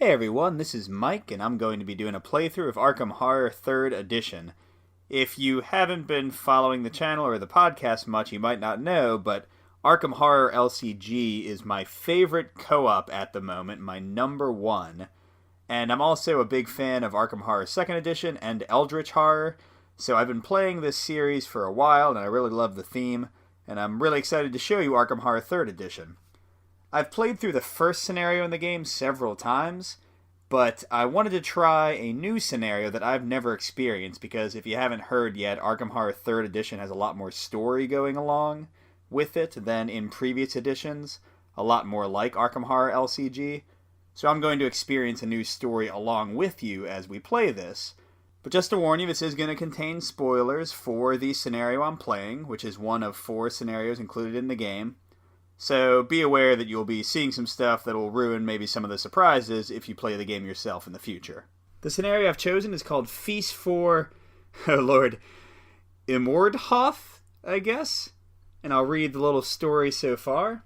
Hey everyone, this is Mike, and I'm going to be doing a playthrough of Arkham Horror 3rd Edition. If you haven't been following the channel or the podcast much, you might not know, but Arkham Horror LCG is my favorite co-op at the moment, my number one. And I'm also a big fan of Arkham Horror 2nd Edition and Eldritch Horror, so I've been playing this series for a while, and I really love the theme, and I'm really excited to show you Arkham Horror 3rd Edition. I've played through the first scenario in the game several times, but I wanted to try a new scenario that I've never experienced because if you haven't heard yet, Arkham Horror 3rd Edition has a lot more story going along with it than in previous editions, a lot more like Arkham Horror LCG. So I'm going to experience a new story along with you as we play this. But just to warn you, this is going to contain spoilers for the scenario I'm playing, which is one of 4 scenarios included in the game. So be aware that you'll be seeing some stuff that will ruin maybe some of the surprises if you play the game yourself in the future. The scenario I've chosen is called Feast for, oh lord, Umordhoth, I guess? And I'll read the little story so far.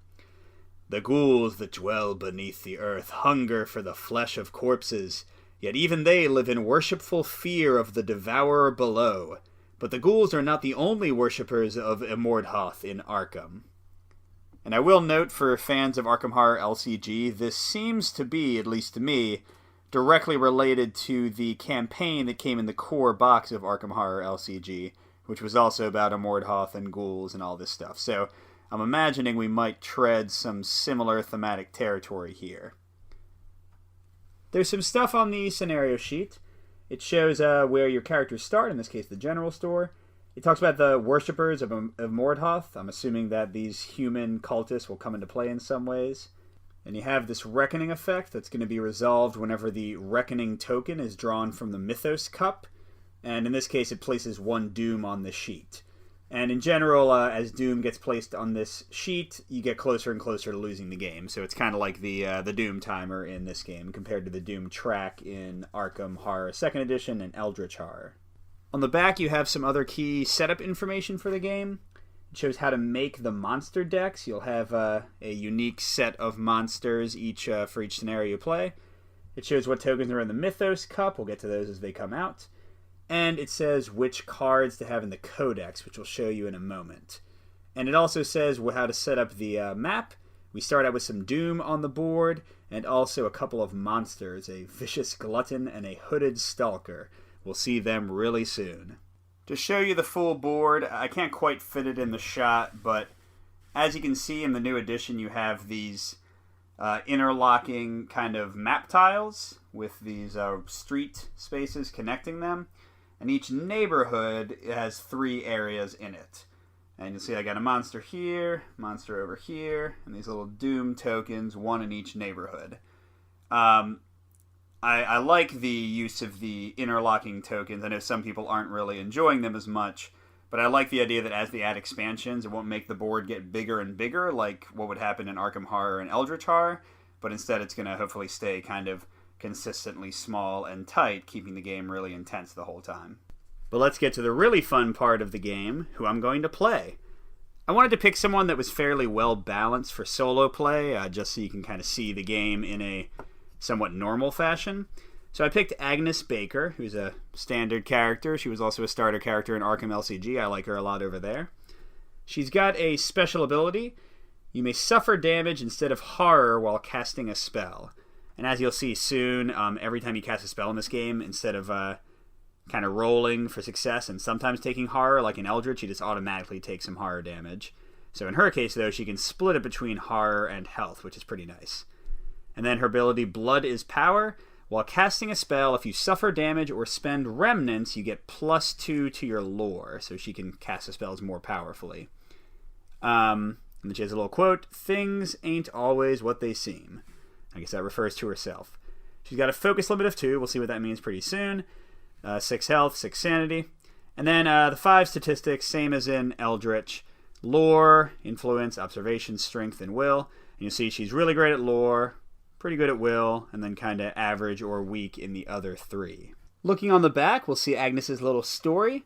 The ghouls that dwell beneath the earth hunger for the flesh of corpses, yet even they live in worshipful fear of the devourer below. But the ghouls are not the only worshippers of Umordhoth in Arkham. And I will note for fans of Arkham Horror LCG, this seems to be, at least to me, directly related to the campaign that came in the core box of Arkham Horror LCG, which was also about Umordhoth and ghouls and all this stuff. So I'm imagining we might tread some similar thematic territory here. There's some stuff on the scenario sheet. It shows where your characters start, in this case the general store. It talks about the worshippers of Umordhoth. I'm assuming that these human cultists will come into play in some ways. And you have this reckoning effect that's going to be resolved whenever the reckoning token is drawn from the Mythos Cup. And in this case, it places 1 Doom on the sheet. And in general, as Doom gets placed on this sheet, you get closer and closer to losing the game. So it's kind of like the Doom timer in this game compared to the Doom track in Arkham Horror 2nd Edition and Eldritch Horror. On the back, you have some other key setup information for the game. It shows how to make the monster decks. You'll have a unique set of monsters for each scenario you play. It shows what tokens are in the Mythos Cup. We'll get to those as they come out. And it says which cards to have in the Codex, which we'll show you in a moment. And it also says how to set up the map. We start out with some Doom on the board, and also a couple of monsters, a Vicious Glutton and a Hooded Stalker. We'll see them really soon. To show you the full board, I can't quite fit it in the shot, but as you can see in the new edition, you have these interlocking kind of map tiles with these street spaces connecting them. And each neighborhood has 3 areas in it. And you'll see I got a monster here, monster over here, and these little Doom tokens, 1 in each neighborhood. I like the use of the interlocking tokens. I know some people aren't really enjoying them as much, but I like the idea that as they add expansions, it won't make the board get bigger and bigger like what would happen in Arkham Horror and Eldritch Horror, but instead it's going to hopefully stay kind of consistently small and tight, keeping the game really intense the whole time. But let's get to the really fun part of the game, who I'm going to play. I wanted to pick someone that was fairly well balanced for solo play, just so you can kind of see the game in a somewhat normal fashion. So I picked Agnes Baker, who's a standard character. She was also a starter character in Arkham LCG. I like her a lot over there. She's got a special ability. You may suffer damage instead of horror while casting a spell. And as you'll see soon, every time you cast a spell in this game, instead of kind of rolling for success and sometimes taking horror, like in Eldritch, you just automatically take some horror damage. So in her case, though, she can split it between horror and health, which is pretty nice. And then her ability, Blood is Power. While casting a spell, if you suffer damage or spend remnants, you get +2 to your lore, so she can cast the spells more powerfully. And then she has a little quote, "Things ain't always what they seem." I guess that refers to herself. She's got a focus limit of 2. We'll see what that means pretty soon. 6 health, 6 sanity. And then the 5 statistics, same as in Eldritch. Lore, influence, observation, strength, and will. And you'll see she's really great at lore, pretty good at will, and then kind of average or weak in the other 3. Looking on the back, we'll see Agnes's little story.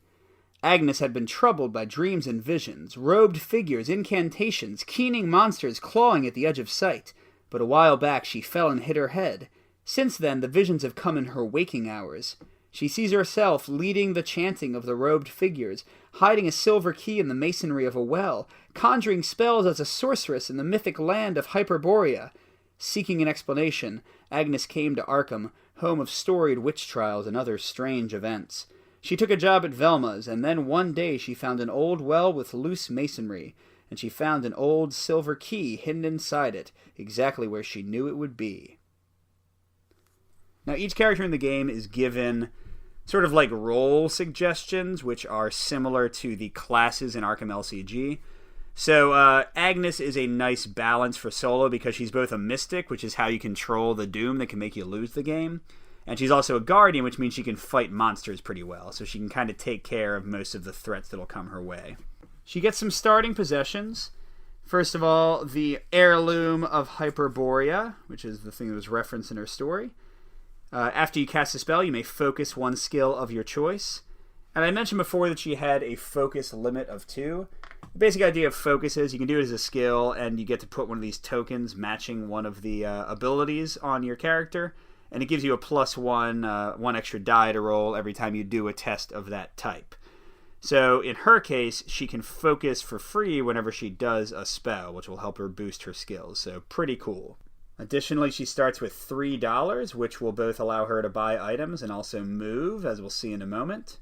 Agnes had been troubled by dreams and visions, robed figures, incantations, keening monsters clawing at the edge of sight. But a while back she fell and hit her head. Since then, the visions have come in her waking hours. She sees herself leading the chanting of the robed figures, hiding a silver key in the masonry of a well, conjuring spells as a sorceress in the mythic land of Hyperborea. Seeking an explanation, Agnes came to Arkham, home of storied witch trials and other strange events. She took a job at Velma's, and then one day she found an old well with loose masonry, and she found an old silver key hidden inside it, exactly where she knew it would be. Now, each character in the game is given sort of like role suggestions, which are similar to the classes in Arkham LCG. So Agnes is a nice balance for solo because she's both a mystic, which is how you control the doom that can make you lose the game, and she's also a guardian, which means she can fight monsters pretty well, so she can kind of take care of most of the threats that'll come her way. She gets some starting possessions. First of all, the Heirloom of Hyperborea, which is the thing that was referenced in her story. After you cast a spell, you may focus one skill of your choice. And I mentioned before that she had a focus limit of 2. The basic idea of focus is you can do it as a skill, and you get to put one of these tokens matching one of the abilities on your character, and it gives you a +1, one extra die to roll every time you do a test of that type. So in her case, she can focus for free whenever she does a spell, which will help her boost her skills, so pretty cool. Additionally, she starts with $3, which will both allow her to buy items and also move, as we'll see in a moment.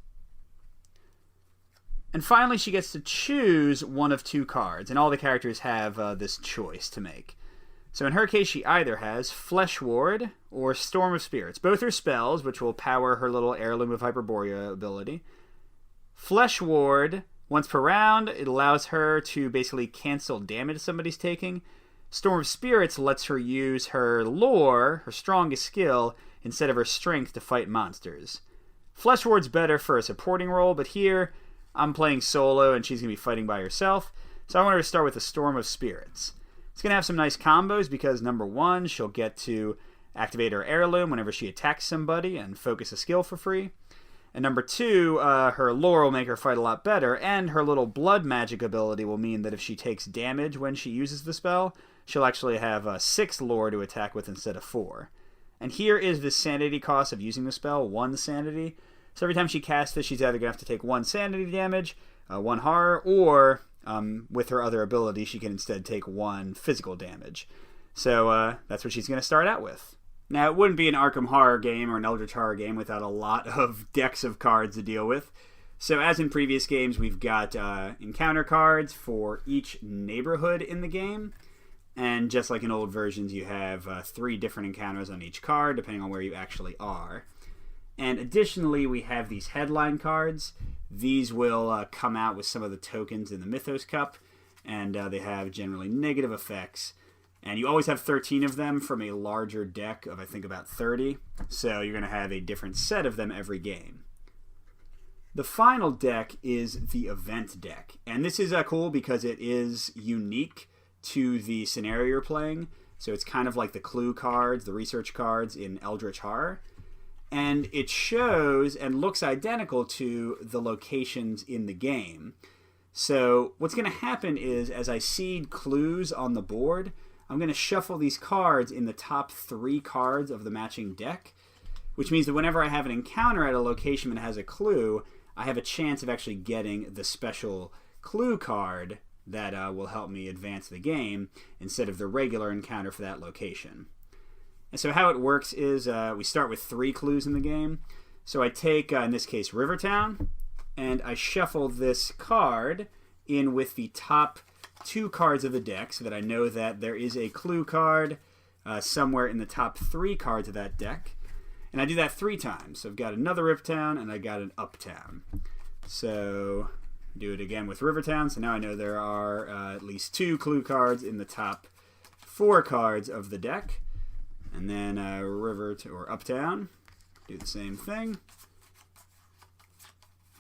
And finally, she gets to choose one of 2 cards, and all the characters have this choice to make. So in her case, she either has Flesh Ward or Storm of Spirits. Both are spells, which will power her little Heirloom of Hyperborea ability. Flesh Ward, once per round, it allows her to basically cancel damage somebody's taking. Storm of Spirits lets her use her lore, her strongest skill, instead of her strength to fight monsters. Flesh Ward's better for a supporting role, but here I'm playing solo and she's going to be fighting by herself, so I want her to start with the Storm of Spirits. It's going to have some nice combos because, number 1, she'll get to activate her Heirloom whenever she attacks somebody and focus a skill for free. And number 2, her lore will make her fight a lot better, and her little blood magic ability will mean that if she takes damage when she uses the spell, she'll actually have 6 lore to attack with instead of 4. And here is the sanity cost of using the spell, 1 sanity. So every time she casts this, she's either going to have to take 1 sanity damage, 1 horror, or with her other ability, she can instead take 1 physical damage. So that's what she's going to start out with. Now, it wouldn't be an Arkham Horror game or an Eldritch Horror game without a lot of decks of cards to deal with. So as in previous games, we've got encounter cards for each neighborhood in the game. And just like in old versions, you have 3 different encounters on each card, depending on where you actually are. And additionally, we have these headline cards. These will come out with some of the tokens in the Mythos Cup, and they have generally negative effects. And you always have 13 of them from a larger deck of, I think, about 30. So you're going to have a different set of them every game. The final deck is the event deck. And this is cool because it is unique to the scenario you're playing. So it's kind of like the clue cards, the research cards in Eldritch Horror. And it shows and looks identical to the locations in the game. So what's going to happen is, as I seed clues on the board, I'm going to shuffle these cards in the top 3 cards of the matching deck, which means that whenever I have an encounter at a location that has a clue, I have a chance of actually getting the special clue card that will help me advance the game instead of the regular encounter for that location. And so how it works is we start with 3 clues in the game. So I take, in this case, Rivertown, and I shuffle this card in with the top 2 cards of the deck so that I know that there is a clue card somewhere in the top 3 cards of that deck. And I do that 3 times. So I've got another Rivertown and I got an Uptown. So do it again with Rivertown. So now I know there are at least 2 clue cards in the top 4 cards of the deck. And then or Uptown, do the same thing.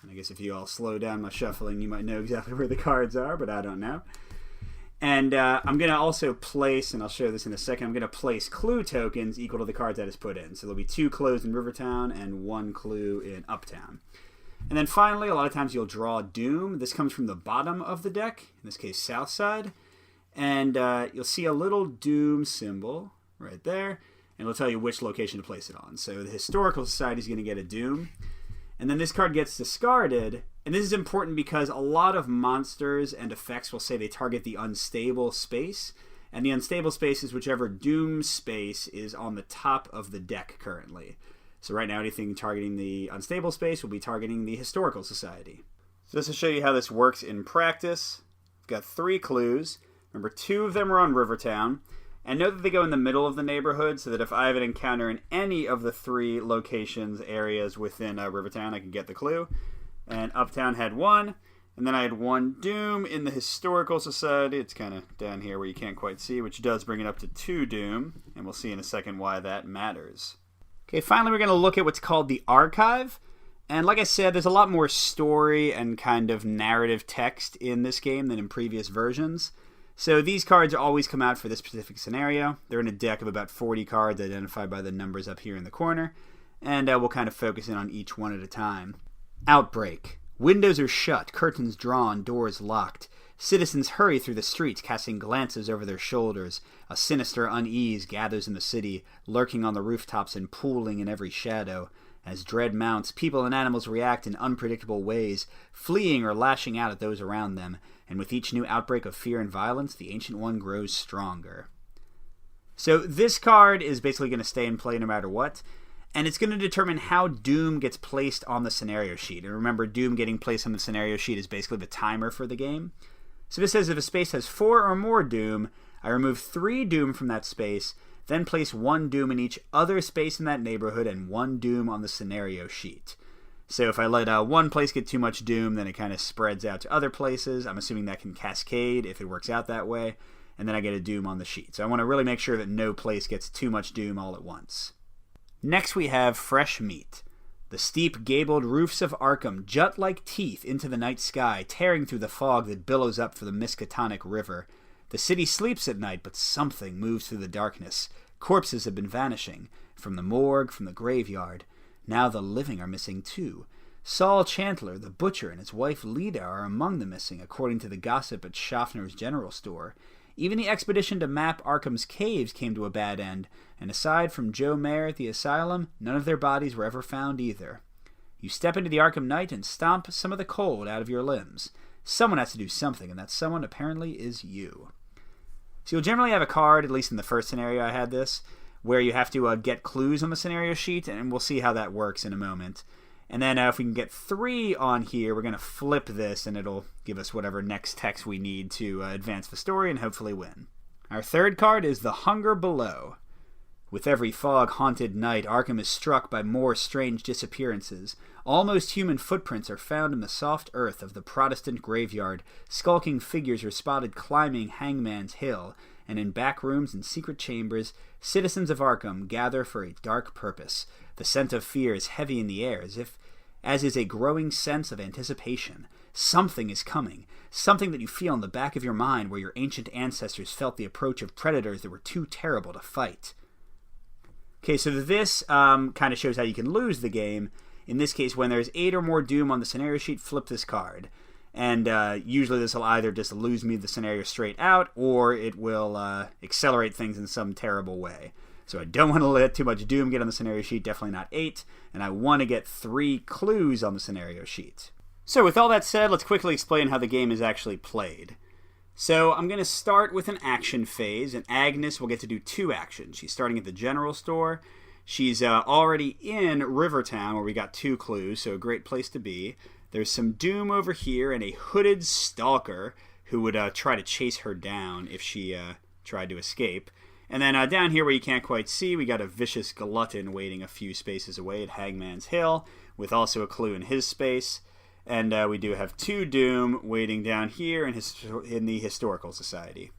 And I guess if you all slow down my shuffling, you might know exactly where the cards are, but I don't know. And I'm going to also place, and I'll show this in a second, I'm going to place clue tokens equal to the cards that is put in. So there'll be 2 clues in Rivertown and 1 clue in Uptown. And then finally, a lot of times you'll draw Doom. This comes from the bottom of the deck, in this case, south side. And you'll see a little Doom symbol right there. and it'll tell you which location to place it on. So the Historical Society is going to get a Doom. And then this card gets discarded. And this is important because a lot of monsters and effects will say they target the unstable space. And the unstable space is whichever Doom space is on the top of the deck currently. So right now, anything targeting the unstable space will be targeting the Historical Society. So just to show you how this works in practice, I've got 3 clues. Remember, 2 of them are on Rivertown. And note that they go in the middle of the neighborhood so that if I have an encounter in any of the 3 locations, areas within Rivertown, I can get the clue. And Uptown had 1. And then I had 1 Doom in the Historical Society. It's kind of down here where you can't quite see, which does bring it up to 2 Doom. And we'll see in a second why that matters. Okay, finally we're going to look at what's called the Archive. And like I said, there's a lot more story and kind of narrative text in this game than in previous versions. So these cards always come out for this specific scenario. They're in a deck of about 40 cards identified by the numbers up here in the corner. And we'll kind of focus in on each one at a time. Outbreak. Windows are shut, curtains drawn, doors locked. Citizens hurry through the streets, casting glances over their shoulders. A sinister unease gathers in the city, lurking on the rooftops and pooling in every shadow. As dread mounts, people and animals react in unpredictable ways, fleeing or lashing out at those around them. And with each new outbreak of fear and violence, the Ancient One grows stronger. So this card is basically going to stay in play no matter what. And it's going to determine how Doom gets placed on the scenario sheet. And remember, Doom getting placed on the scenario sheet is basically the timer for the game. So this says if a space has 4 or more Doom, I remove 3 Doom from that space, then place 1 Doom in each other space in that neighborhood and 1 Doom on the scenario sheet. So if I let one place get too much Doom, then it kind of spreads out to other places. I'm assuming that can cascade if it works out that way. And then I get a Doom on the sheet. So I want to really make sure that no place gets too much Doom all at once. Next we have Fresh Meat. The steep, gabled roofs of Arkham jut like teeth into the night sky, tearing through the fog that billows up for the Miskatonic River. The city sleeps at night, but something moves through the darkness. Corpses have been vanishing, from the morgue, from the graveyard. Now the living are missing too. Saul Chandler, the butcher, and his wife Lida are among the missing, according to the gossip at Schaffner's General Store. Even the expedition to map Arkham's caves came to a bad end, and aside from Joe Mayer at the asylum, none of their bodies were ever found either. You step into the Arkham night and stomp some of the cold out of your limbs. Someone has to do something, and that someone apparently is you. So you'll generally have a card, at least in the first scenario I had this, where you have to get clues on the scenario sheet, and we'll see how that works in a moment. And then if we can get 3 on here, we're going to flip this, and it'll give us whatever next text we need to advance the story and hopefully win. Our third card is The Hunger Below. With every fog-haunted night, Arkham is struck by more strange disappearances. Almost human footprints are found in the soft earth of the Protestant graveyard. Skulking figures are spotted climbing Hangman's Hill, and in back rooms and secret chambers, citizens of Arkham gather for a dark purpose. The scent of fear is heavy in the air, as is a growing sense of anticipation. Something is coming, something that you feel in the back of your mind where your ancient ancestors felt the approach of predators that were too terrible to fight. Okay, so this kind of shows how you can lose the game. In this case, when there's 8 or more Doom on the scenario sheet, flip this card. And usually this will either just lose me the scenario straight out, or it will accelerate things in some terrible way. So I don't want to let too much Doom get on the scenario sheet, definitely not 8, and I want to get 3 clues on the scenario sheet. So with all that said, let's quickly explain how the game is actually played. So I'm going to start with an action phase, and Agnes will get to do 2 actions. She's starting at the general store. She's already in Rivertown, where we got 2 clues, so a great place to be. There's some Doom over here, and a hooded stalker who would try to chase her down if she tried to escape. And then down here where you can't quite see, we got a vicious glutton waiting a few spaces away at Hangman's Hill, with also a clue in his space. And we do have 2 Doom waiting down here in the Historical Society.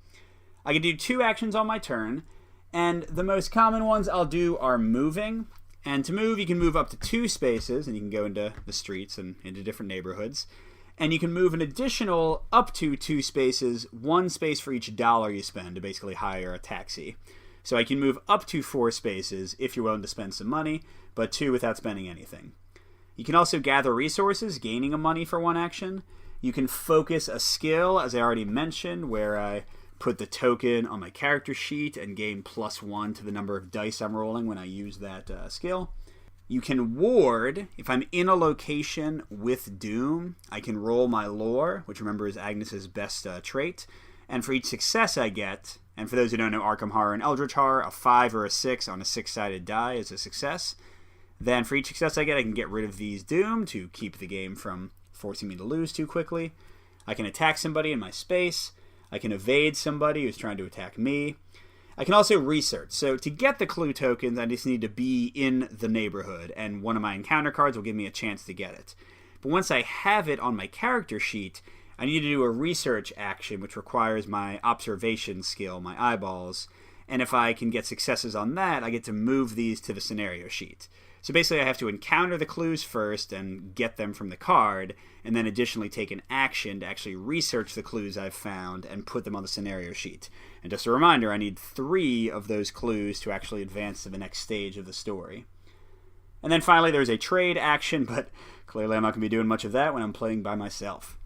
I can do 2 actions on my turn, and the most common ones I'll do are moving. And to move, you can move up to 2 spaces, and you can go into the streets and into different neighborhoods. And you can move an additional up to 2 spaces, 1 space for each dollar you spend to basically hire a taxi. So I can move up to 4 spaces if you're willing to spend some money, but 2 without spending anything. You can also gather resources, gaining a money for 1 action. You can focus a skill, as I already mentioned, where put the token on my character sheet and gain +1 to the number of dice I'm rolling when I use that skill. You can ward. If I'm in a location with Doom, I can roll my lore, which remember is Agnes's best trait. And for each success I get, and for those who don't know Arkham Horror and Eldritch Horror, a 5 or a 6 on a 6-sided die is a success. Then for each success I get, I can get rid of these Doom to keep the game from forcing me to lose too quickly. I can attack somebody in my space. I can evade somebody who's trying to attack me. I can also research. So to get the clue tokens, I just need to be in the neighborhood, and one of my encounter cards will give me a chance to get it. But once I have it on my character sheet, I need to do a research action, which requires my observation skill, my eyeballs. And if I can get successes on that, I get to move these to the scenario sheet. So basically I have to encounter the clues first and get them from the card, and then additionally take an action to actually research the clues I've found and put them on the scenario sheet. And just a reminder, I need 3 of those clues to actually advance to the next stage of the story. And then finally there's a trade action, but clearly I'm not going to be doing much of that when I'm playing by myself.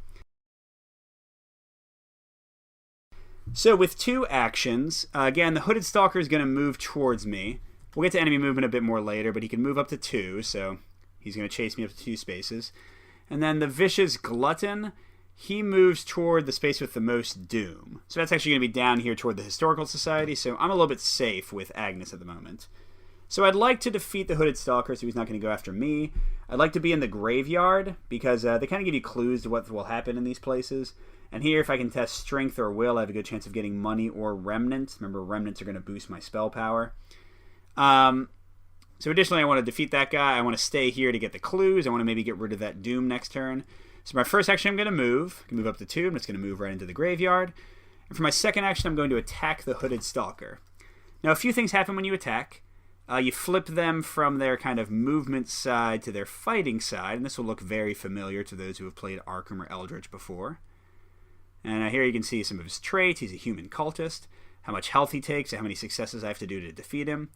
So with 2 actions, again, the Hooded Stalker is going to move towards me. We'll get to enemy movement a bit more later, but he can move up to 2, so he's going to chase me up to 2 spaces. And then the Vicious Glutton, he moves toward the space with the most Doom. So that's actually going to be down here toward the Historical Society, so I'm a little bit safe with Agnes at the moment. So I'd like to defeat the Hooded Stalker so he's not going to go after me. I'd like to be in the Graveyard, because they kind of give you clues to what will happen in these places. And here, if I can test Strength or Will, I have a good chance of getting Money or Remnant. Remember, Remnants are going to boost my spell power. So additionally, I want to defeat that guy. I want to stay here to get the clues. I want to maybe get rid of that Doom next turn. So my first action, I'm going to move. I can move up to 2. I'm just going to move right into the Graveyard. And for my second action, I'm going to attack the Hooded Stalker. Now, a few things happen when you attack. You flip them from their kind of movement side to their fighting side. And this will look very familiar to those who have played Arkham or Eldritch before. And here you can see some of his traits. He's a human cultist. How much health he takes, and how many successes I have to do to defeat him.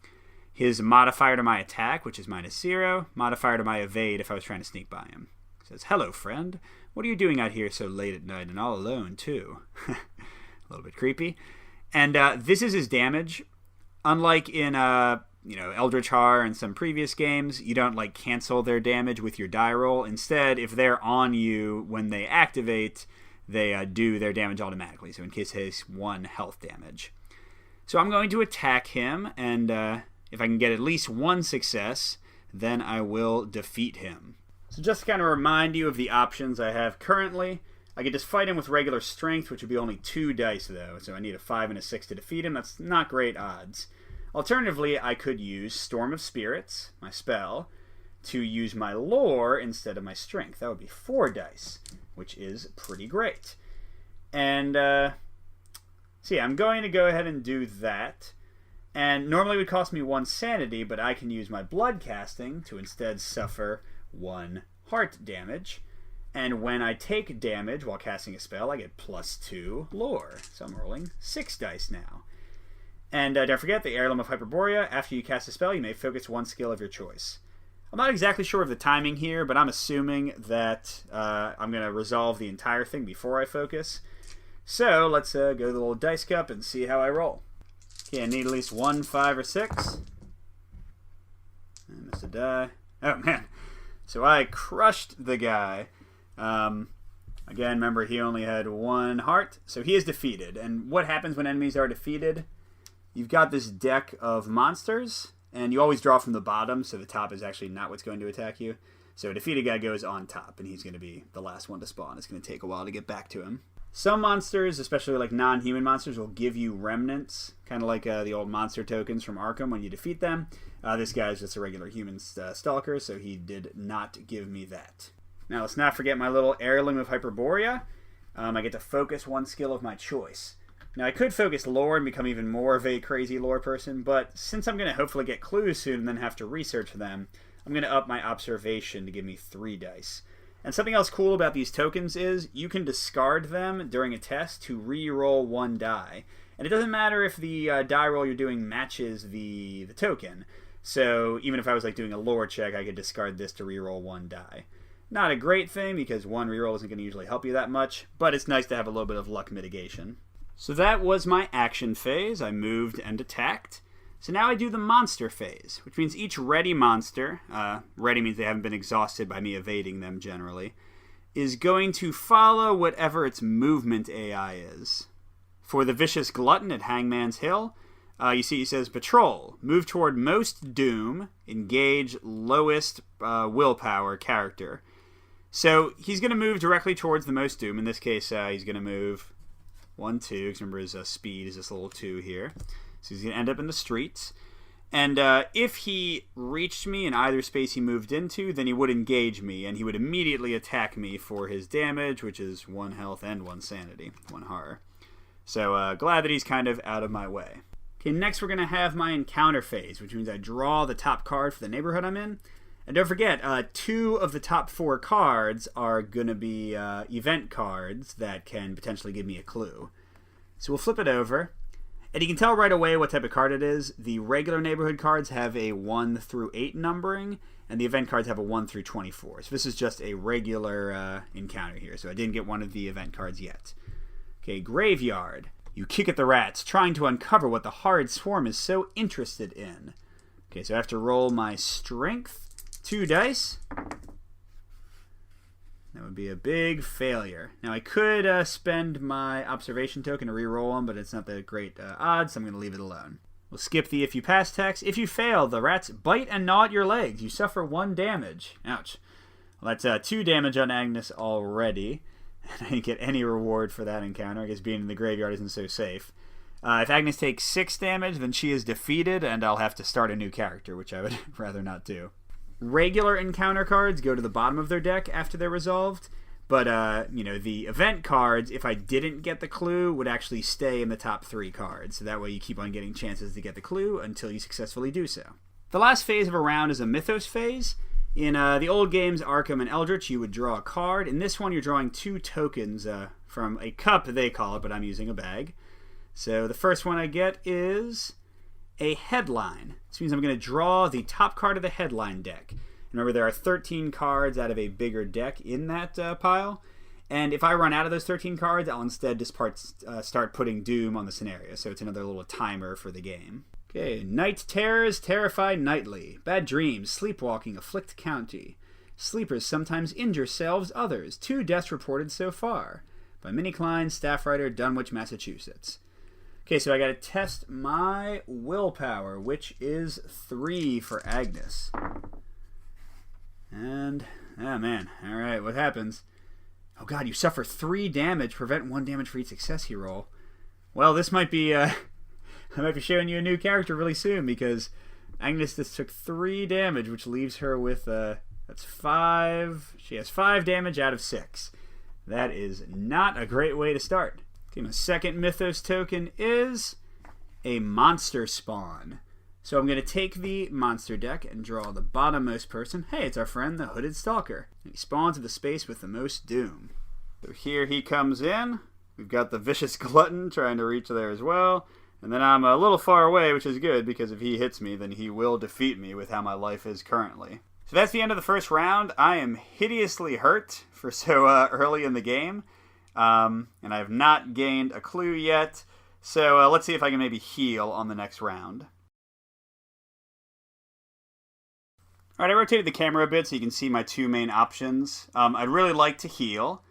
His modifier to my attack, which is -0. Modifier to my evade if I was trying to sneak by him. It says, "Hello, friend. What are you doing out here so late at night and all alone, too?" A little bit creepy. And this is his damage. Unlike in Eldritch Horror and some previous games, you don't like cancel their damage with your die roll. Instead, if they're on you when they activate, they do their damage automatically. So in case he has 1 health damage. So I'm going to attack him, and if I can get at least 1 success, then I will defeat him. So just to kind of remind you of the options I have currently, I could just fight him with regular strength, which would be only 2 dice though, so I need a 5 and a 6 to defeat him. That's not great odds. Alternatively, I could use Storm of Spirits, my spell, to use my lore instead of my strength. That would be 4 dice, which is pretty great. And so yeah, I'm going to go ahead and do that. And normally it would cost me 1 sanity, but I can use my blood casting to instead suffer 1 heart damage. And when I take damage while casting a spell, I get +2 lore. So I'm rolling 6 dice now. And don't forget the Heirloom of Hyperborea. After you cast a spell, you may focus 1 skill of your choice. I'm not exactly sure of the timing here, but I'm assuming that I'm going to resolve the entire thing before I focus. So let's go to the little dice cup and see how I roll. Okay, I need at least 1, 5, or 6. I missed a die. Oh, man. So I crushed the guy. Again, remember, he only had 1 heart, so he is defeated. And what happens when enemies are defeated? You've got this deck of monsters, and you always draw from the bottom, so the top is actually not what's going to attack you. So a defeated guy goes on top, and he's going to be the last one to spawn. It's going to take a while to get back to him. Some monsters, especially like non-human monsters, will give you remnants, kind of like the old monster tokens from Arkham when you defeat them. This guy's just a regular human stalker, so he did not give me that. Now let's not forget my little Heirloom of Hyperborea. I get to focus 1 skill of my choice. Now I could focus lore and become even more of a crazy lore person, but since I'm going to hopefully get clues soon and then have to research them, I'm going to up my observation to give me 3 dice. And something else cool about these tokens is you can discard them during a test to re-roll 1 die. And it doesn't matter if the die roll you're doing matches the token. So even if I was like doing a lore check, I could discard this to re-roll 1 die. Not a great thing because 1 reroll isn't going to usually help you that much, but it's nice to have a little bit of luck mitigation. So that was my action phase. I moved and attacked. So now I do the monster phase, which means each ready monster, ready means they haven't been exhausted by me evading them generally, is going to follow whatever its movement AI is. For the Vicious Glutton at Hangman's Hill, you see he says, Patrol, move toward most doom, engage lowest willpower character. So he's going to move directly towards the most doom. In this case, he's going to move 1, 2, because remember his speed is this little 2 here. So he's going to end up in the streets. And if he reached me in either space he moved into, then he would engage me, and he would immediately attack me for his damage, which is 1 health and 1 sanity, 1 horror. So glad that he's kind of out of my way. Okay, next we're going to have my encounter phase, which means I draw the top card for the neighborhood I'm in. And don't forget, 2 of the top 4 cards are going to be event cards that can potentially give me a clue. So we'll flip it over. And you can tell right away what type of card it is. The regular neighborhood cards have a 1 through 8 numbering, and the event cards have a 1 through 24. So this is just a regular encounter here. So I didn't get one of the event cards yet. Okay, Graveyard. You kick at the rats, trying to uncover what the horrid swarm is so interested in. Okay, so I have to roll my strength. 2 dice. That would be a big failure. Now, I could spend my observation token to reroll them, but it's not that great odds, so I'm going to leave it alone. We'll skip the if you pass text. If you fail, the rats bite and gnaw at your legs. You suffer 1 damage. Ouch. Well, that's 2 damage on Agnes already. And I didn't get any reward for that encounter. I guess being in the graveyard isn't so safe. If Agnes takes 6 damage, then she is defeated, and I'll have to start a new character, which I would rather not do. Regular encounter cards go to the bottom of their deck after they're resolved, but the event cards, if I didn't get the clue, would actually stay in the top 3 cards. So that way you keep on getting chances to get the clue until you successfully do so. The last phase of a round is a Mythos phase. In the old games, Arkham and Eldritch, you would draw a card. In this one, you're drawing 2 tokens from a cup, they call it, but I'm using a bag. So the first one I get is a headline. This means I'm going to draw the top card of the headline deck. Remember, there are 13 cards out of a bigger deck in that pile. And if I run out of those 13 cards, I'll instead just start putting Doom on the scenario. So it's another little timer for the game. Okay, Night Terrors terrify nightly. Bad dreams, sleepwalking afflict county. Sleepers sometimes injure selves others. 2 deaths reported so far. By Minnie Klein, staff writer, Dunwich, Massachusetts. Okay, so I got to test my willpower, which is 3 for Agnes. And, oh man, alright, what happens? Oh god, you suffer 3 damage, prevent 1 damage for each success you roll. Well, this might be, I might be showing you a new character really soon, because Agnes just took 3 damage, which leaves her with, that's 5, she has 5 damage out of 6. That is not a great way to start. Okay, my second Mythos token is a monster spawn. So I'm going to take the monster deck and draw the bottommost person. Hey, it's our friend, the Hooded Stalker. He spawns in the space with the most doom. So here he comes in. We've got the Vicious Glutton trying to reach there as well. And then I'm a little far away, which is good, because if he hits me, then he will defeat me with how my life is currently. So that's the end of the first round. I am hideously hurt for so early in the game. And I have not gained a clue yet. So let's see if I can maybe heal on the next round. Alright, I rotated the camera a bit so you can see my 2 main options. I'd really like to heal,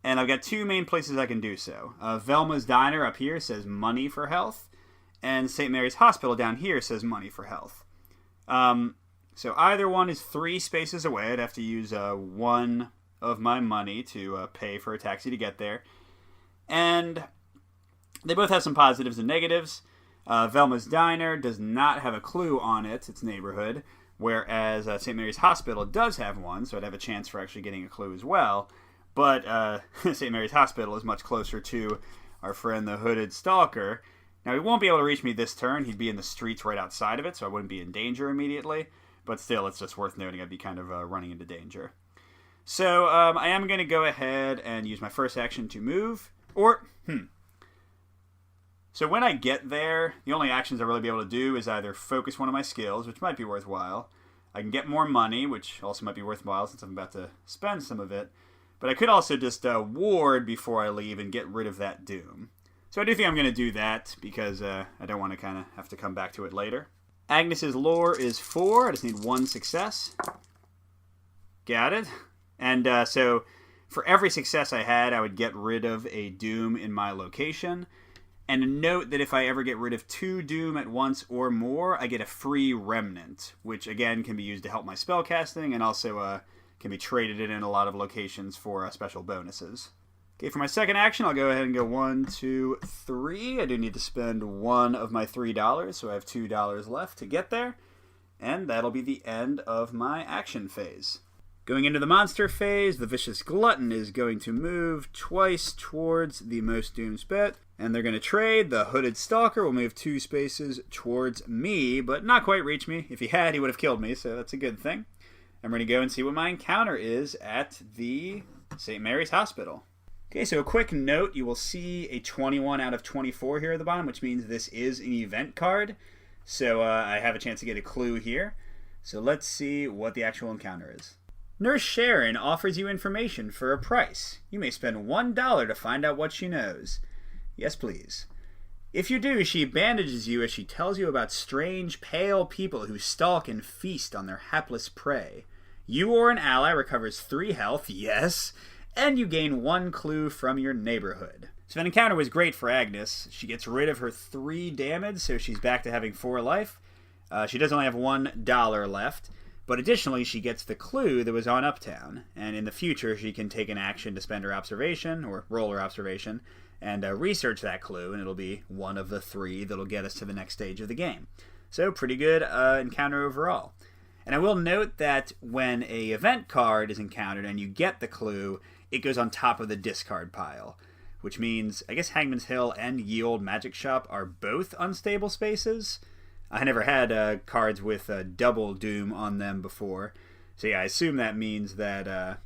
and I've got 2 main places I can do so. Velma's Diner up here says money for health, and St. Mary's Hospital down here says money for health. So either one is 3 spaces away. I'd have to use 1 of my money to pay for a taxi to get there. And they both have some positives and negatives. Velma's Diner does not have a clue on it, its neighborhood, whereas St. Mary's Hospital does have one, so I'd have a chance for actually getting a clue as well. But St. Mary's Hospital is much closer to our friend the Hooded Stalker. Now, he won't be able to reach me this turn. He'd be in the streets right outside of it, so I wouldn't be in danger immediately. But still, it's just worth noting I'd be kind of running into danger. So I am going to go ahead and use my first action to move. So when I get there, the only actions I'll really be able to do is either focus one of my skills, which might be worthwhile. I can get more money, which also might be worthwhile since I'm about to spend some of it. But I could also just ward before I leave and get rid of that doom. So I do think I'm going to do that because I don't want to kind of have to come back to it later. Agnes's lore is 4. I just need 1 success. Got it. And so for every success I had, I would get rid of a doom in my location. And note that if I ever get rid of 2 doom at once or more, I get a free remnant, which again can be used to help my spellcasting and also can be traded in a lot of locations for special bonuses. Okay, for my second action, I'll go ahead and go 1, 2, 3. I do need to spend 1 of my $3, so I have $2 left to get there. And that'll be the end of my action phase. Going into the monster phase, the Vicious Glutton is going to move twice towards the most doomed bit, and they're going to trade. The Hooded Stalker will move 2 spaces towards me, but not quite reach me. If he had, he would have killed me, so that's a good thing. I'm going to go and see what my encounter is at the St. Mary's Hospital. Okay, so a quick note, you will see a 21 out of 24 here at the bottom, which means this is an event card. So I have a chance to get a clue here. So let's see what the actual encounter is. Nurse Sharon offers you information for a price. You may spend $1 to find out what she knows. Yes, please. If you do, she bandages you as she tells you about strange, pale people who stalk and feast on their hapless prey. You or an ally recovers 3 health, yes, and you gain 1 clue from your neighborhood. So that encounter was great for Agnes. She gets rid of her 3 damage, so she's back to having 4 life. She does only have $1 left. But additionally, she gets the clue that was on Uptown, and in the future she can take an action to spend her observation, or roll her observation, and research that clue, and it'll be one of the 3 that'll get us to the next stage of the game. So pretty good encounter overall. And I will note that when a event card is encountered and you get the clue, it goes on top of the discard pile, which means, I guess Hangman's Hill and Ye Olde Magic Shop are both unstable spaces. I never had cards with double doom on them before. So yeah, I assume that means that a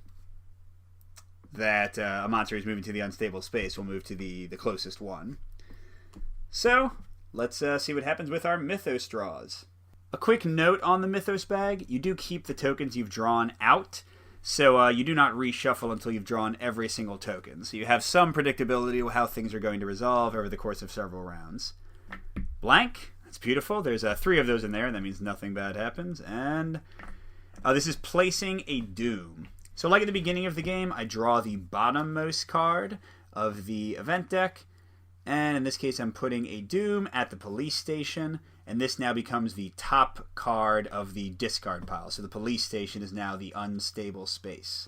monster who's moving to the unstable space will move to the closest one. So, let's see what happens with our Mythos draws. A quick note on the Mythos bag, you do keep the tokens you've drawn out, so you do not reshuffle until you've drawn every single token. So you have some predictability of how things are going to resolve over the course of several rounds. Blank. It's beautiful. There's 3 of those in there, and that means nothing bad happens. And this is placing a doom. So like at the beginning of the game, I draw the bottommost card of the event deck, and in this case I'm putting a doom at the police station, and this now becomes the top card of the discard pile. So the police station is now the unstable space.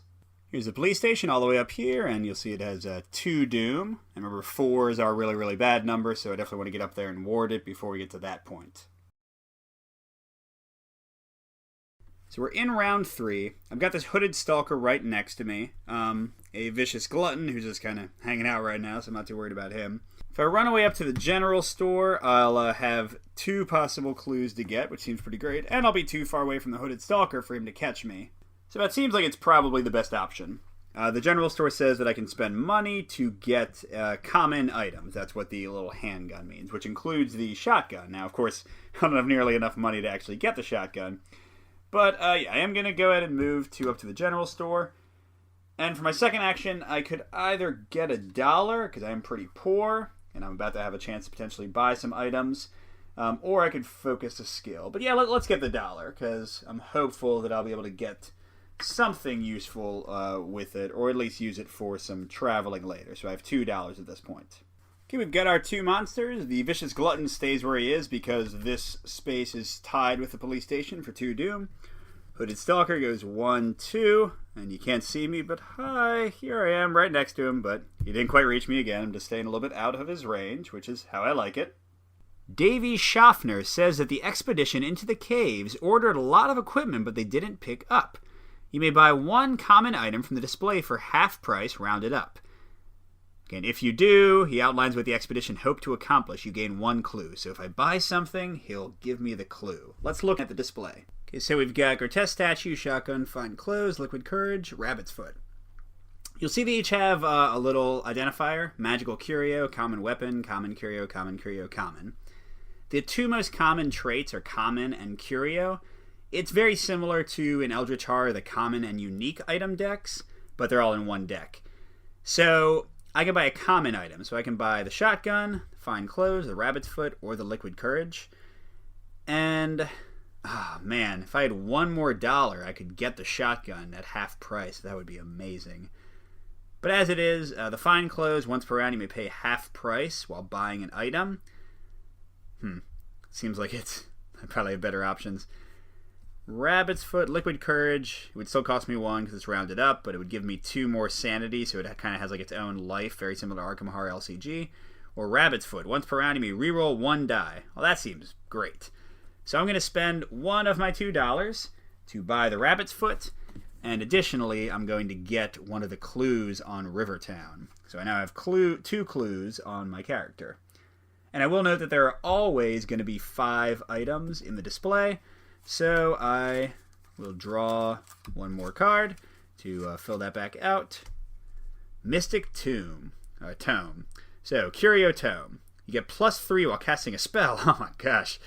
Here's the police station all the way up here, and you'll see it has 2 doom. And remember, 4s are a really, really bad number, so I definitely want to get up there and ward it before we get to that point. So we're in round 3. I've got this Hooded Stalker right next to me. A Vicious Glutton who's just kind of hanging out right now, so I'm not too worried about him. If I run away up to the general store, I'll have 2 possible clues to get, which seems pretty great, and I'll be too far away from the Hooded Stalker for him to catch me. So that seems like it's probably the best option. The general store says that I can spend money to get common items. That's what the little handgun means, which includes the shotgun. Now, of course, I don't have nearly enough money to actually get the shotgun. But yeah, I am going to go ahead and move up to the general store. And for my second action, I could either get $1, because I am pretty poor, and I'm about to have a chance to potentially buy some items, or I could focus a skill. But yeah, let's get the $1, because I'm hopeful that I'll be able to get something useful with it, or at least use it for some traveling later. So I have $2 at this point. Okay, we've got our 2 monsters. The Vicious Glutton stays where he is because this space is tied with the police station for 2 doom. Hooded Stalker goes 1, 2, and you can't see me, but hi, here I am right next to him, but he didn't quite reach me again. I'm just staying a little bit out of his range, which is how I like it. Davy Schaffner says that the expedition into the caves ordered a lot of equipment, but they didn't pick up. You may buy 1 common item from the display for half price, rounded up. Again, if you do, he outlines what the expedition hoped to accomplish. You gain 1 clue. So if I buy something, he'll give me the clue. Let's look at the display. Okay, so we've got Grotesque Statue, Shotgun, Fine Clothes, Liquid Courage, Rabbit's Foot. You'll see they each have a little identifier. Magical Curio, Common Weapon, Common Curio, Common Curio, Common. The 2 most common traits are Common and Curio. It's very similar to in Eldritch Horror, the common and unique item decks, but they're all in one deck. So I can buy a common item. So I can buy the shotgun, fine clothes, the rabbit's foot, or the liquid courage. And, oh man, if I had one more dollar, I could get the shotgun at half price. That would be amazing. But as it is, the fine clothes, once per round, you may pay half price while buying an item. Seems like it's probably have better options. Rabbit's foot, liquid courage. It would still cost me 1 because it's rounded up, but it would give me 2 more sanity, so it kind of has like its own life, very similar to Arkham Horror LCG. Or rabbit's foot. Once per round, you may reroll 1 die. Well, that seems great. So I'm going to spend one of my $2 to buy the rabbit's foot, and additionally, I'm going to get one of the clues on Rivertown. So I now have 2 clues on my character. And I will note that there are always going to be 5 items in the display, so I will draw one more card to fill that back out. Mystic Tome. So, Curio Tome. You get +3 while casting a spell. Oh my gosh.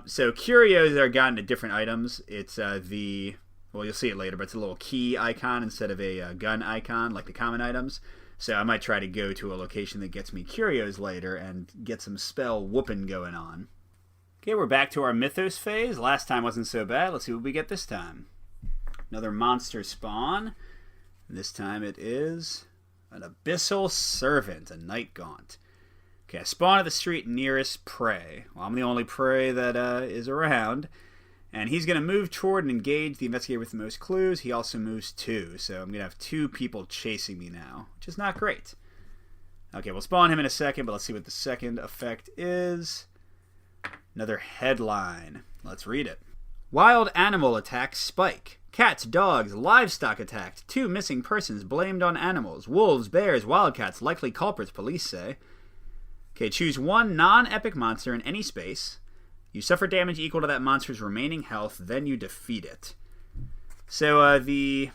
So, curios are gotten to different items. It's well, you'll see it later, but it's a little key icon instead of a gun icon like the common items. So I might try to go to a location that gets me curios later and get some spell whooping going on. Okay, we're back to our Mythos phase. Last time wasn't so bad. Let's see what we get this time. Another monster spawn. This time it is an Abyssal Servant, a Night Gaunt. Okay, I spawn at the street nearest prey. Well, I'm the only prey that is around. And he's going to move toward and engage the investigator with the most clues. He also moves 2, so I'm going to have 2 people chasing me now, which is not great. Okay, we'll spawn him in a second, but let's see what the second effect is. Another headline. Let's read it. Wild animal attacks spike. Cats, dogs, livestock attacked. 2 missing persons blamed on animals. Wolves, bears, wildcats, likely culprits, police say. Okay, choose 1 non-epic monster in any space. You suffer damage equal to that monster's remaining health, then you defeat it. So, the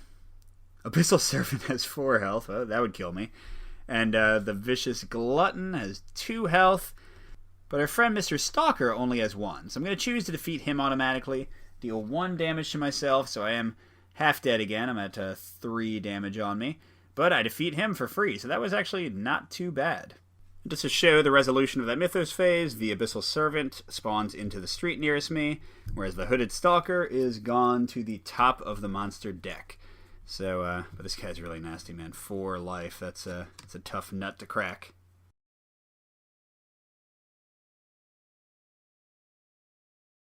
Abyssal Servant has 4 health. Oh, that would kill me. And the Vicious Glutton has 2 health. But our friend Mr. Stalker only has 1. So I'm going to choose to defeat him automatically. Deal 1 damage to myself, so I am half dead again. I'm at 3 damage on me. But I defeat him for free, so that was actually not too bad. Just to show the resolution of that Mythos phase, the Abyssal Servant spawns into the street nearest me, whereas the Hooded Stalker is gone to the top of the monster deck. So, but this guy's really nasty, man. 4 life. That's a tough nut to crack.